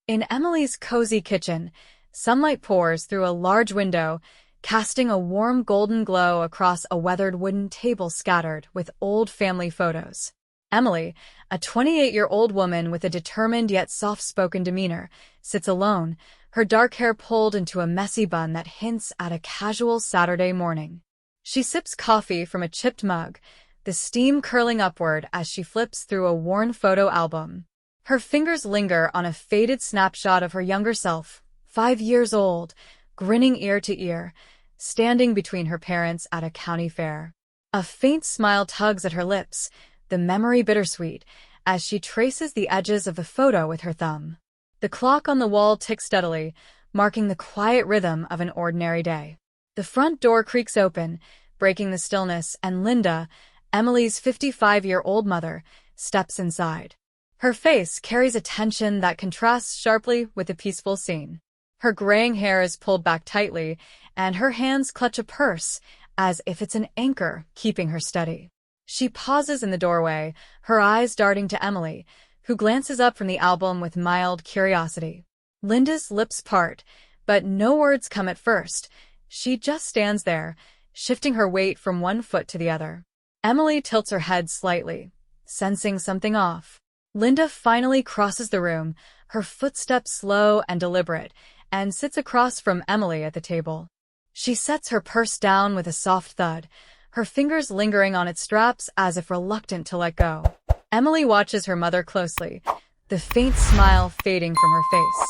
In Emily's cozy kitchen, sunlight pours through a large window, casting a warm golden glow across a weathered wooden table scattered with old family photos. Emily, a 28-year-old woman with a determined yet soft-spoken demeanor, sits alone, her dark hair pulled into a messy bun that hints at a casual Saturday morning. She sips coffee from a chipped mug, the steam curling upward as she flips through a worn photo album. Her fingers linger on a faded snapshot of her younger self, 5 years old, grinning ear to ear, standing between her parents at a county fair. A faint smile tugs at her lips, the memory bittersweet, as she traces the edges of the photo with her thumb. The clock on the wall ticks steadily, marking the quiet rhythm of an ordinary day. The front door creaks open, breaking the stillness, and Linda, Emily's 55-year-old mother, steps inside. Her face carries a tension that contrasts sharply with the peaceful scene. Her graying hair is pulled back tightly, and her hands clutch a purse, as if it's an anchor keeping her steady. She pauses in the doorway, her eyes darting to Emily, who glances up from the album with mild curiosity. Linda's lips part, but no words come at first. She just stands there, shifting her weight from one foot to the other. Emily tilts her head slightly, sensing something off. Linda finally crosses the room, her footsteps slow and deliberate, and sits across from Emily at the table. She sets her purse down with a soft thud, her fingers lingering on its straps as if reluctant to let go. Emily watches her mother closely, the faint smile fading from her face.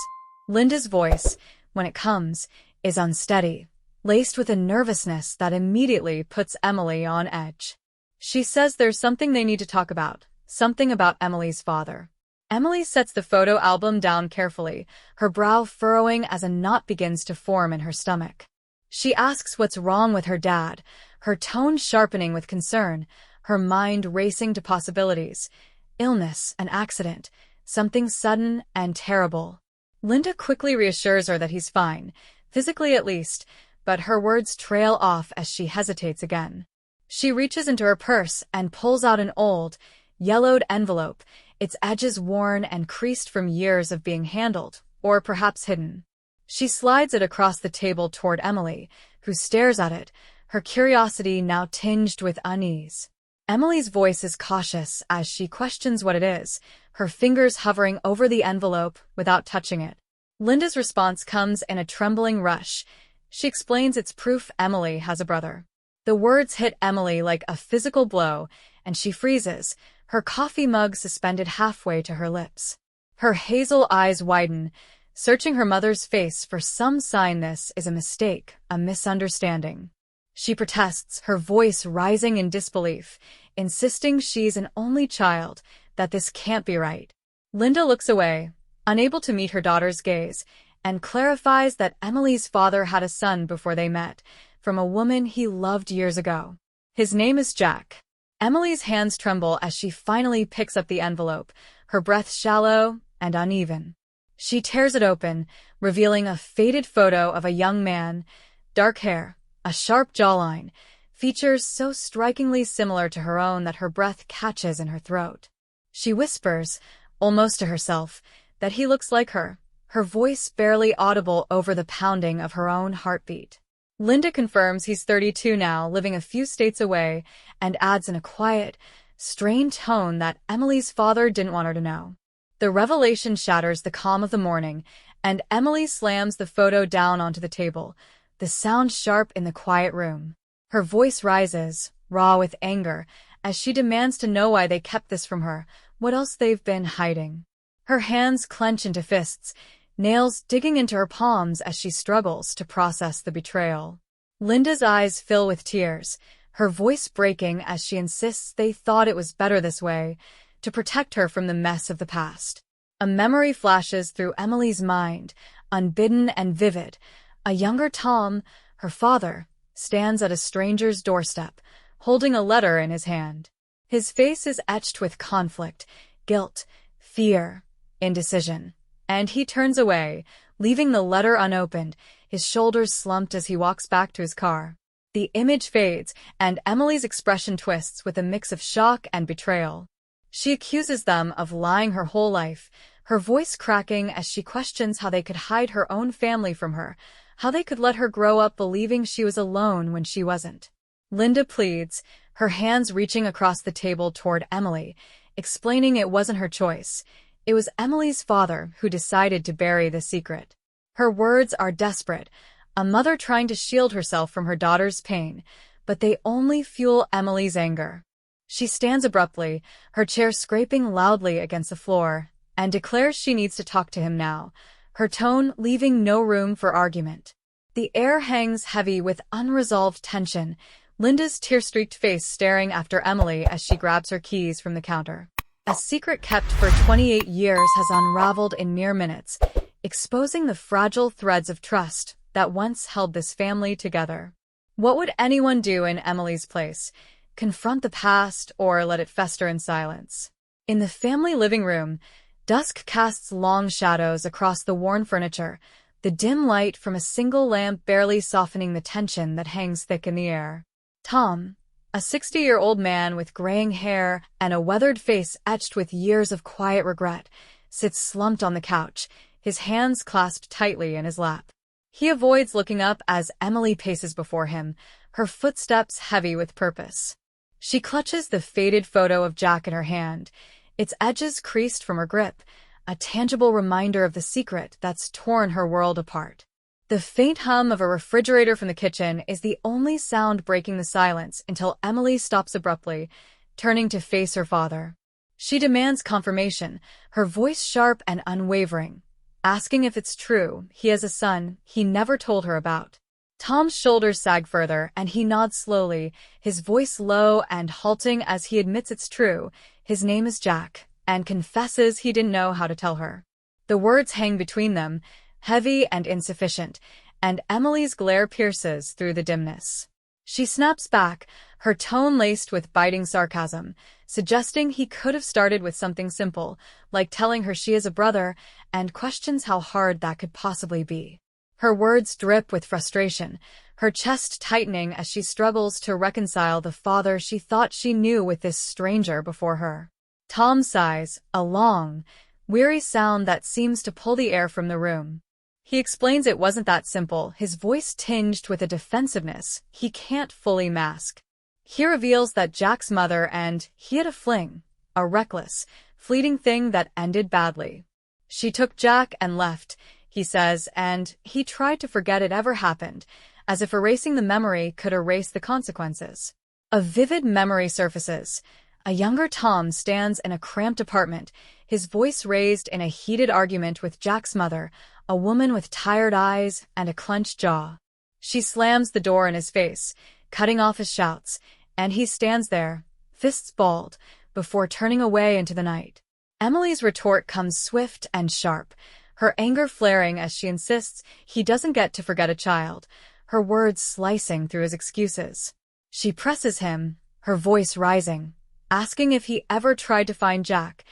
Linda's voice, when it comes, is unsteady, laced with a nervousness that immediately puts Emily on edge. She says there's something they need to talk about, something about Emily's father. Emily sets the photo album down carefully, her brow furrowing as a knot begins to form in her stomach. She asks what's wrong with her dad, her tone sharpening with concern, her mind racing to possibilities. Illness, an accident, something sudden and terrible. Linda quickly reassures her that he's fine, physically at least, but her words trail off as she hesitates again. She reaches into her purse and pulls out an old, yellowed envelope, its edges worn and creased from years of being handled, or perhaps hidden. She slides it across the table toward Emily, who stares at it, her curiosity now tinged with unease. Emily's voice is cautious as she questions what it is, her fingers hovering over the envelope without touching it. Linda's response comes in a trembling rush. She explains it's proof Emily has a brother. The words hit Emily like a physical blow, and she freezes, her coffee mug suspended halfway to her lips. Her hazel eyes widen, searching her mother's face for some sign this is a mistake, a misunderstanding. She protests, her voice rising in disbelief, insisting she's an only child, that this can't be right. Linda looks away, unable to meet her daughter's gaze, and clarifies that Emily's father had a son before they met, from a woman he loved years ago. His name is Jack. Emily's hands tremble as she finally picks up the envelope, her breath shallow and uneven. She tears it open, revealing a faded photo of a young man, dark hair, a sharp jawline, features so strikingly similar to her own that her breath catches in her throat. She whispers, almost to herself, that he looks like her voice barely audible over the pounding of her own heartbeat. Linda confirms he's 32 now, living a few states away, and adds in a quiet, strained tone that Emily's father didn't want her to know. The revelation shatters the calm of the morning, and Emily slams the photo down onto the table, the sound sharp in the quiet room. Her voice rises, raw with anger, as she demands to know why they kept this from her, what else they've been hiding. Her hands clench into fists, nails digging into her palms as she struggles to process the betrayal. Linda's eyes fill with tears, her voice breaking as she insists they thought it was better this way, to protect her from the mess of the past. A memory flashes through Emily's mind, unbidden and vivid. A younger Tom, her father, stands at a stranger's doorstep, holding a letter in his hand. His face is etched with conflict, guilt, fear, indecision. And he turns away, leaving the letter unopened, his shoulders slumped as he walks back to his car. The image fades, and Emily's expression twists with a mix of shock and betrayal. She accuses them of lying her whole life, her voice cracking as she questions how they could hide her own family from her, how they could let her grow up believing she was alone when she wasn't. Linda pleads, her hands reaching across the table toward Emily, explaining it wasn't her choice. It was Emily's father who decided to bury the secret. Her words are desperate, a mother trying to shield herself from her daughter's pain, but they only fuel Emily's anger. She stands abruptly, her chair scraping loudly against the floor, and declares she needs to talk to him now, her tone leaving no room for argument. The air hangs heavy with unresolved tension, Linda's tear-streaked face staring after Emily as she grabs her keys from the counter. A secret kept for 28 years has unraveled in mere minutes, exposing the fragile threads of trust that once held this family together. What would anyone do in Emily's place? Confront the past or let it fester in silence? In the family living room, dusk casts long shadows across the worn furniture, the dim light from a single lamp barely softening the tension that hangs thick in the air. Tom, a 60-year-old man with graying hair and a weathered face etched with years of quiet regret, sits slumped on the couch, his hands clasped tightly in his lap. He avoids looking up as Emily paces before him, her footsteps heavy with purpose. She clutches the faded photo of Jack in her hand, its edges creased from her grip, a tangible reminder of the secret that's torn her world apart. The faint hum of a refrigerator from the kitchen is the only sound breaking the silence until Emily stops abruptly, turning to face her father. She demands confirmation, her voice sharp and unwavering, asking if it's true he has a son he never told her about. Tom's shoulders sag further, and he nods slowly, his voice low and halting as he admits it's true. His name is Jack, and confesses he didn't know how to tell her. The words hang between them, heavy and insufficient, and Emily's glare pierces through the dimness. She snaps back, her tone laced with biting sarcasm, suggesting he could have started with something simple, like telling her she has a brother, and questions how hard that could possibly be. Her words drip with frustration, her chest tightening as she struggles to reconcile the father she thought she knew with this stranger before her. Tom sighs, a long, weary sound that seems to pull the air from the room. He explains it wasn't that simple, his voice tinged with a defensiveness he can't fully mask. He reveals that Jack's mother and he had a fling, a reckless, fleeting thing that ended badly. She took Jack and left, he says, and he tried to forget it ever happened, as if erasing the memory could erase the consequences. A vivid memory surfaces. A younger Tom stands in a cramped apartment, his voice raised in a heated argument with Jack's mother, a woman with tired eyes and a clenched jaw. She slams the door in his face, cutting off his shouts, and he stands there, fists balled, before turning away into the night. Emily's retort comes swift and sharp, her anger flaring as she insists he doesn't get to forget a child, her words slicing through his excuses. She presses him, her voice rising, asking if he ever tried to find Jack,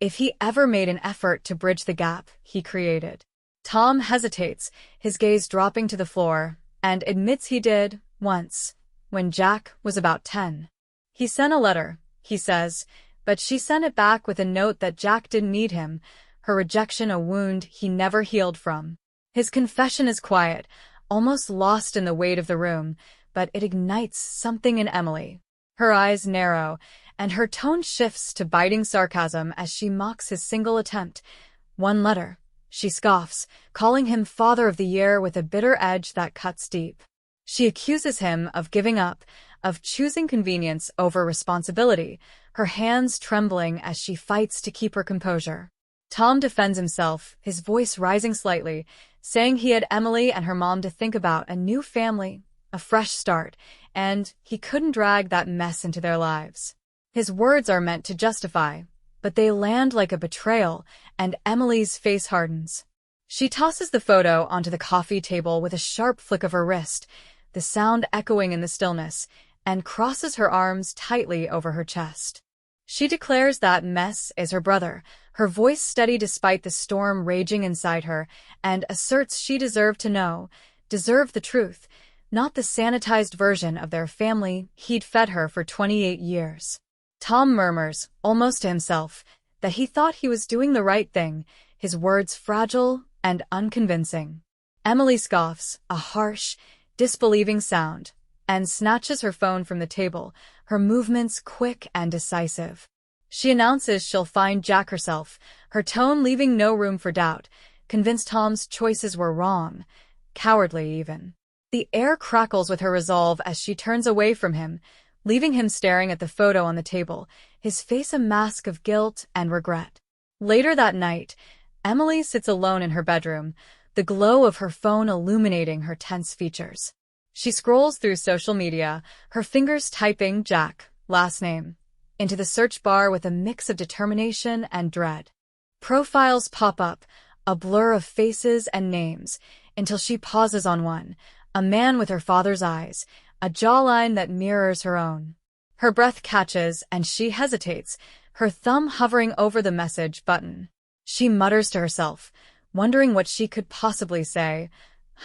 if he ever made an effort to bridge the gap he created. Tom hesitates, his gaze dropping to the floor, and admits he did, once, when Jack was about 10. He sent a letter, he says, but she sent it back with a note that Jack didn't need him, her rejection a wound he never healed from. His confession is quiet, almost lost in the weight of the room, but it ignites something in Emily. Her eyes narrow, and her tone shifts to biting sarcasm as she mocks his single attempt. One letter, she scoffs, calling him Father of the Year with a bitter edge that cuts deep. She accuses him of giving up, of choosing convenience over responsibility, her hands trembling as she fights to keep her composure. Tom defends himself, his voice rising slightly, saying he had Emily and her mom to think about, a new family, a fresh start, and he couldn't drag that mess into their lives. His words are meant to justify, but they land like a betrayal, and Emily's face hardens. She tosses the photo onto the coffee table with a sharp flick of her wrist, the sound echoing in the stillness, and crosses her arms tightly over her chest. She declares that mess is her brother, her voice steady despite the storm raging inside her, and asserts she deserved to know, deserved the truth, not the sanitized version of their family he'd fed her for 28 years. Tom murmurs, almost to himself, that he thought he was doing the right thing, his words fragile and unconvincing. Emily scoffs, a harsh, disbelieving sound, and snatches her phone from the table, her movements quick and decisive. She announces she'll find Jack herself, her tone leaving no room for doubt, convinced Tom's choices were wrong, cowardly even. The air crackles with her resolve as she turns away from him, leaving him staring at the photo on the table, his face a mask of guilt and regret. Later that night, Emily sits alone in her bedroom, the glow of her phone illuminating her tense features. She scrolls through social media, her fingers typing Jack, last name, into the search bar with a mix of determination and dread. Profiles pop up, a blur of faces and names, until she pauses on one, a man with her father's eyes, a jawline that mirrors her own. Her breath catches and she hesitates, her thumb hovering over the message button. She mutters to herself, wondering what she could possibly say.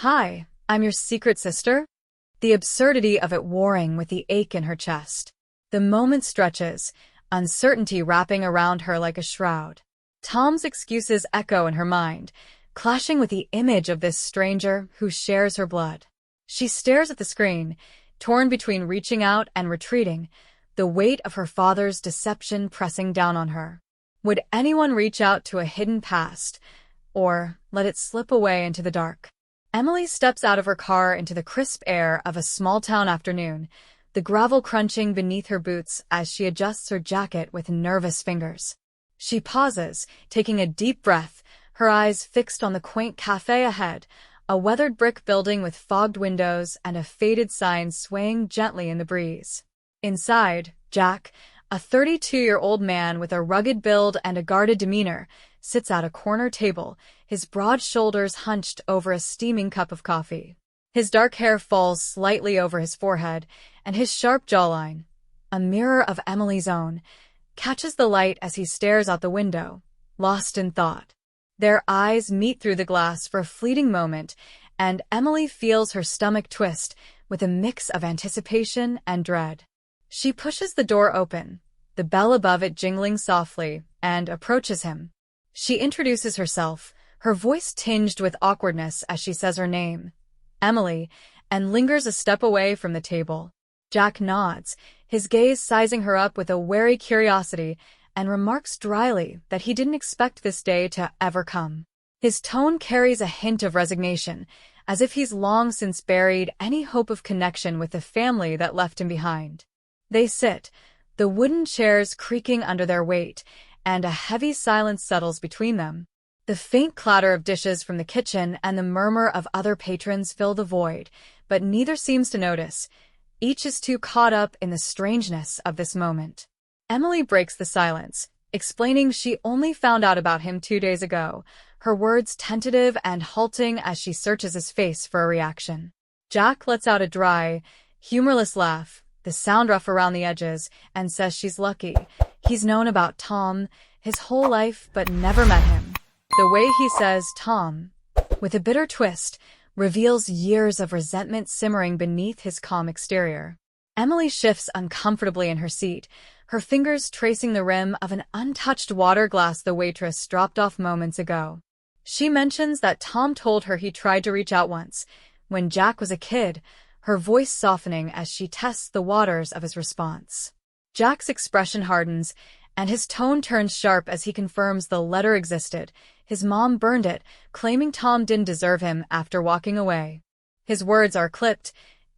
"Hi, I'm your secret sister?" The absurdity of it warring with the ache in her chest. The moment stretches, uncertainty wrapping around her like a shroud. Tom's excuses echo in her mind, clashing with the image of this stranger who shares her blood. She stares at the screen, torn between reaching out and retreating, the weight of her father's deception pressing down on her. Would anyone reach out to a hidden past, or let it slip away into the dark? Emily steps out of her car into the crisp air of a small-town afternoon, the gravel crunching beneath her boots as she adjusts her jacket with nervous fingers. She pauses, taking a deep breath, her eyes fixed on the quaint cafe ahead, a weathered brick building with fogged windows and a faded sign swaying gently in the breeze. Inside, Jack, a 32-year-old man with a rugged build and a guarded demeanor, sits at a corner table, his broad shoulders hunched over a steaming cup of coffee. His dark hair falls slightly over his forehead, and his sharp jawline, a mirror of Emily's own, catches the light as he stares out the window, lost in thought. Their eyes meet through the glass for a fleeting moment, and Emily feels her stomach twist with a mix of anticipation and dread. She pushes the door open, the bell above it jingling softly, and approaches him. She introduces herself, her voice tinged with awkwardness as she says her name, Emily, and lingers a step away from the table. Jack nods, his gaze sizing her up with a wary curiosity, and remarks dryly that he didn't expect this day to ever come. His tone carries a hint of resignation, as if he's long since buried any hope of connection with the family that left him behind. They sit, the wooden chairs creaking under their weight, and a heavy silence settles between them. The faint clatter of dishes from the kitchen and the murmur of other patrons fill the void, but neither seems to notice. Each is too caught up in the strangeness of this moment. Emily breaks the silence, explaining she only found out about him 2 days ago, her words tentative and halting as she searches his face for a reaction. Jack lets out a dry, humorless laugh, the sound rough around the edges, and says she's lucky. He's known about Tom his whole life but never met him. The way he says Tom, with a bitter twist, reveals years of resentment simmering beneath his calm exterior. Emily shifts uncomfortably in her seat, her fingers tracing the rim of an untouched water glass the waitress dropped off moments ago. She mentions that Tom told her he tried to reach out once, when Jack was a kid, her voice softening as she tests the waters of his response. Jack's expression hardens, and his tone turns sharp as he confirms the letter existed. His mom burned it, claiming Tom didn't deserve him after walking away. His words are clipped,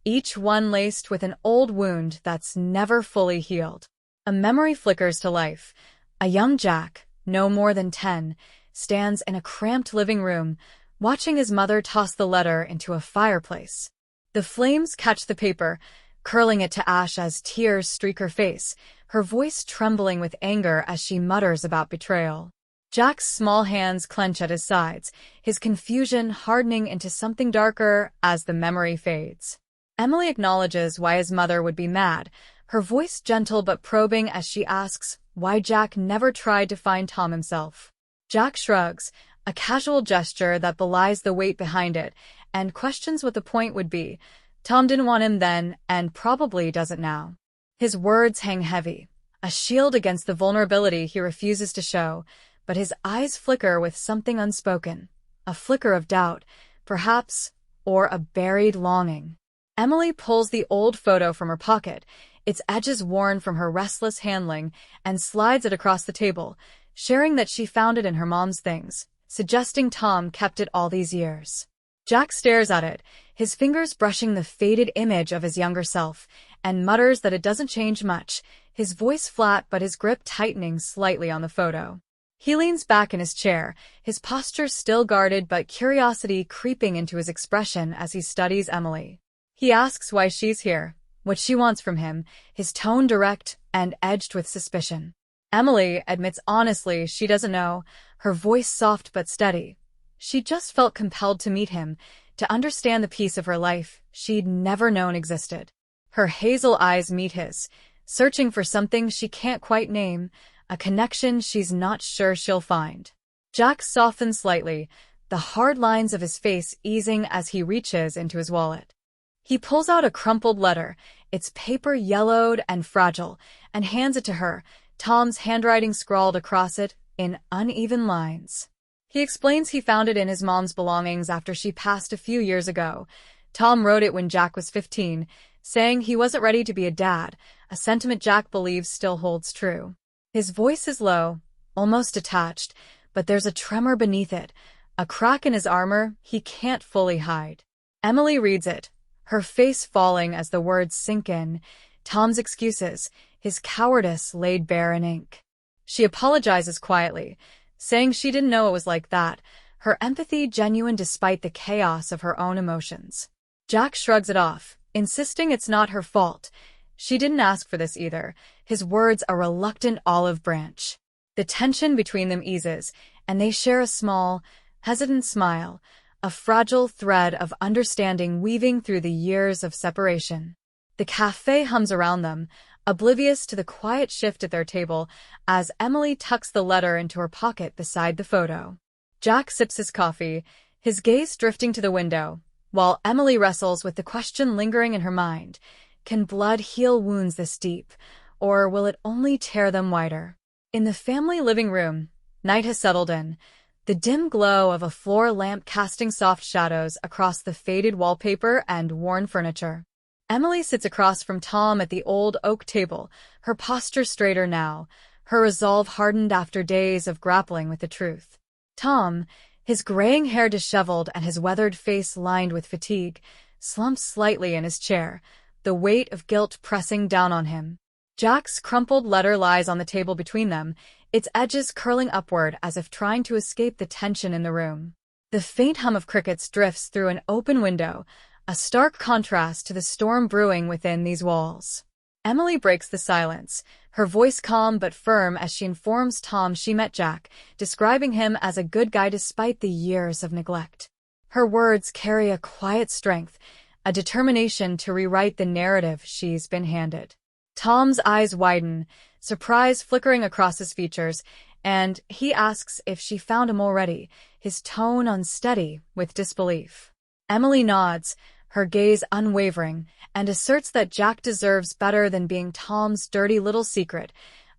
each one laced with an old wound that's never fully healed. A memory flickers to life. A young Jack, no more than 10, stands in a cramped living room, watching his mother toss the letter into a fireplace. The flames catch the paper, curling it to ash as tears streak her face, her voice trembling with anger as she mutters about betrayal. Jack's small hands clench at his sides, his confusion hardening into something darker as the memory fades. Emily acknowledges why his mother would be mad, her voice gentle but probing as she asks why Jack never tried to find Tom himself. Jack shrugs, a casual gesture that belies the weight behind it, and questions what the point would be. Tom didn't want him then, and probably doesn't now. His words hang heavy, a shield against the vulnerability he refuses to show, but his eyes flicker with something unspoken, a flicker of doubt, perhaps, or a buried longing. Emily pulls the old photo from her pocket, its edges worn from her restless handling, and slides it across the table, sharing that she found it in her mom's things, suggesting Tom kept it all these years. Jack stares at it, his fingers brushing the faded image of his younger self, and mutters that it doesn't change much, his voice flat but his grip tightening slightly on the photo. He leans back in his chair, his posture still guarded but curiosity creeping into his expression as he studies Emily. He asks why she's here, what she wants from him, his tone direct and edged with suspicion. Emily admits honestly she doesn't know, her voice soft but steady. She just felt compelled to meet him, to understand the piece of her life she'd never known existed. Her hazel eyes meet his, searching for something she can't quite name, a connection she's not sure she'll find. Jack softens slightly, the hard lines of his face easing as he reaches into his wallet. He pulls out a crumpled letter, its paper yellowed and fragile, and hands it to her, Tom's handwriting scrawled across it in uneven lines. He explains he found it in his mom's belongings after she passed a few years ago. Tom wrote it when Jack was 15, saying he wasn't ready to be a dad, a sentiment Jack believes still holds true. His voice is low, almost detached, but there's a tremor beneath it, a crack in his armor he can't fully hide. Emily reads it, her face falling as the words sink in, Tom's excuses, his cowardice laid bare in ink. She apologizes quietly, saying she didn't know it was like that, her empathy genuine despite the chaos of her own emotions. Jack shrugs it off, insisting it's not her fault. She didn't ask for this either, his words a reluctant olive branch. The tension between them eases, and they share a small, hesitant smile, a fragile thread of understanding weaving through the years of separation. The cafe hums around them, oblivious to the quiet shift at their table as Emily tucks the letter into her pocket beside the photo. Jack sips his coffee, his gaze drifting to the window, while Emily wrestles with the question lingering in her mind. Can blood heal wounds this deep, or will it only tear them wider? In the family living room, night has settled in, the dim glow of a floor lamp casting soft shadows across the faded wallpaper and worn furniture. Emily sits across from Tom at the old oak table, her posture straighter now, her resolve hardened after days of grappling with the truth. Tom, his graying hair disheveled and his weathered face lined with fatigue, slumps slightly in his chair, the weight of guilt pressing down on him. Jack's crumpled letter lies on the table between them, its edges curling upward as if trying to escape the tension in the room. The faint hum of crickets drifts through an open window, a stark contrast to the storm brewing within these walls. Emily breaks the silence, her voice calm but firm as she informs Tom she met Jack, describing him as a good guy despite the years of neglect. Her words carry a quiet strength, a determination to rewrite the narrative she's been handed. Tom's eyes widen, surprise flickering across his features, and he asks if she found him already, his tone unsteady with disbelief. Emily nods, her gaze unwavering, and asserts that Jack deserves better than being Tom's dirty little secret,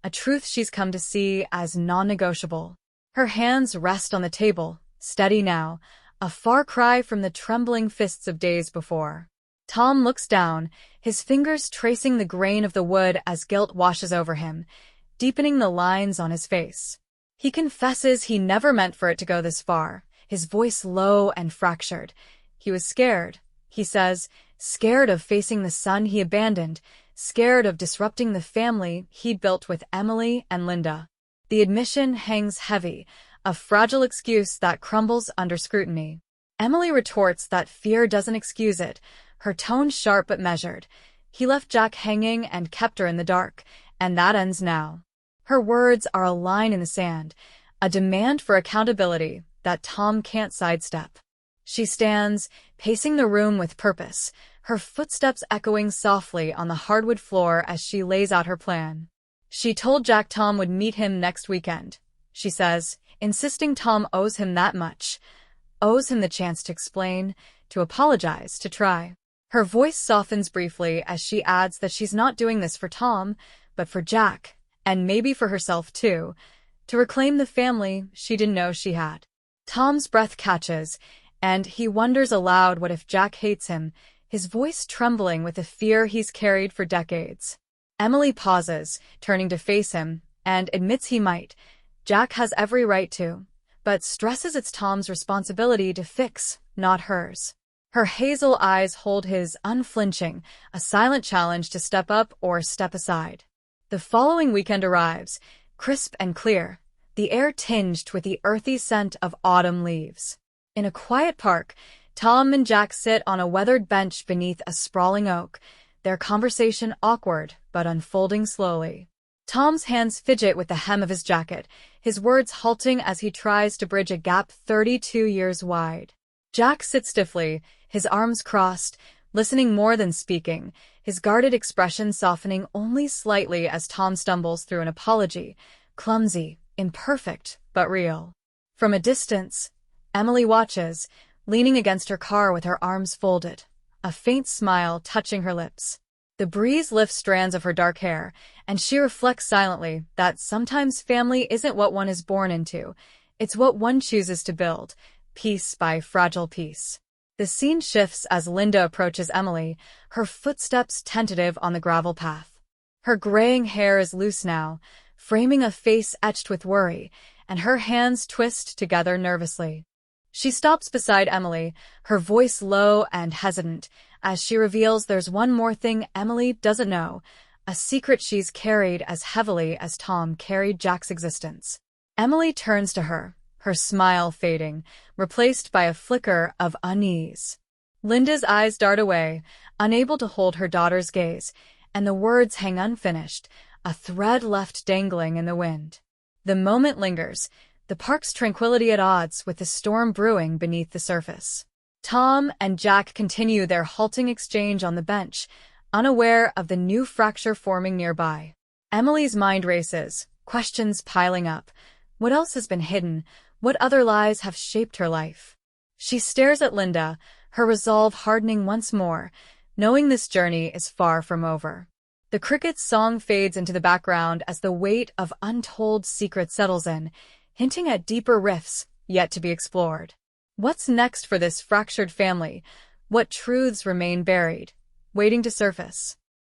a truth she's come to see as non-negotiable. Her hands rest on the table, steady now, a far cry from the trembling fists of days before. Tom looks down, his fingers tracing the grain of the wood as guilt washes over him, deepening the lines on his face. He confesses he never meant for it to go this far, his voice low and fractured. He was scared, he says, scared of facing the son he abandoned, scared of disrupting the family he'd built with Emily and Linda. The admission hangs heavy, a fragile excuse that crumbles under scrutiny. Emily retorts that fear doesn't excuse it, her tone sharp but measured. He left Jack hanging and kept her in the dark, and that ends now. Her words are a line in the sand, a demand for accountability that Tom can't sidestep. She stands, pacing the room with purpose, her footsteps echoing softly on the hardwood floor as she lays out her plan. She told Jack Tom would meet him next weekend, she says, insisting Tom owes him that much, owes him the chance to explain, to apologize, to try. Her voice softens briefly as she adds that she's not doing this for Tom, but for Jack, and maybe for herself too, to reclaim the family she didn't know she had. Tom's breath catches, and he wonders aloud what if Jack hates him, his voice trembling with the fear he's carried for decades. Emily pauses, turning to face him, and admits he might. Jack has every right to, but stresses it's Tom's responsibility to fix, not hers. Her hazel eyes hold his unflinching, a silent challenge to step up or step aside. The following weekend arrives, crisp and clear, the air tinged with the earthy scent of autumn leaves. In a quiet park, Tom and Jack sit on a weathered bench beneath a sprawling oak, their conversation awkward but unfolding slowly. Tom's hands fidget with the hem of his jacket, his words halting as he tries to bridge a gap 32 years wide. Jack sits stiffly, his arms crossed, listening more than speaking, his guarded expression softening only slightly as Tom stumbles through an apology, clumsy, imperfect, but real. From a distance, Emily watches, leaning against her car with her arms folded, a faint smile touching her lips. The breeze lifts strands of her dark hair, and she reflects silently that sometimes family isn't what one is born into, it's what one chooses to build, piece by fragile piece. The scene shifts as Linda approaches Emily, her footsteps tentative on the gravel path. Her graying hair is loose now, framing a face etched with worry, and her hands twist together nervously. She stops beside Emily, her voice low and hesitant, as she reveals there's one more thing Emily doesn't know, a secret she's carried as heavily as Tom carried Jack's existence. Emily turns to her, her smile fading, replaced by a flicker of unease. Linda's eyes dart away, unable to hold her daughter's gaze, and the words hang unfinished, a thread left dangling in the wind. The moment lingers, the park's tranquility at odds with the storm brewing beneath the surface. Tom and Jack continue their halting exchange on the bench, unaware of the new fracture forming nearby. Emily's mind races, questions piling up. What else has been hidden? What other lies have shaped her life? She stares at Linda, her resolve hardening once more, knowing this journey is far from over. The cricket's song fades into the background as the weight of untold secrets settles in, hinting at deeper rifts yet to be explored. What's next for this fractured family? What truths remain buried, waiting to surface?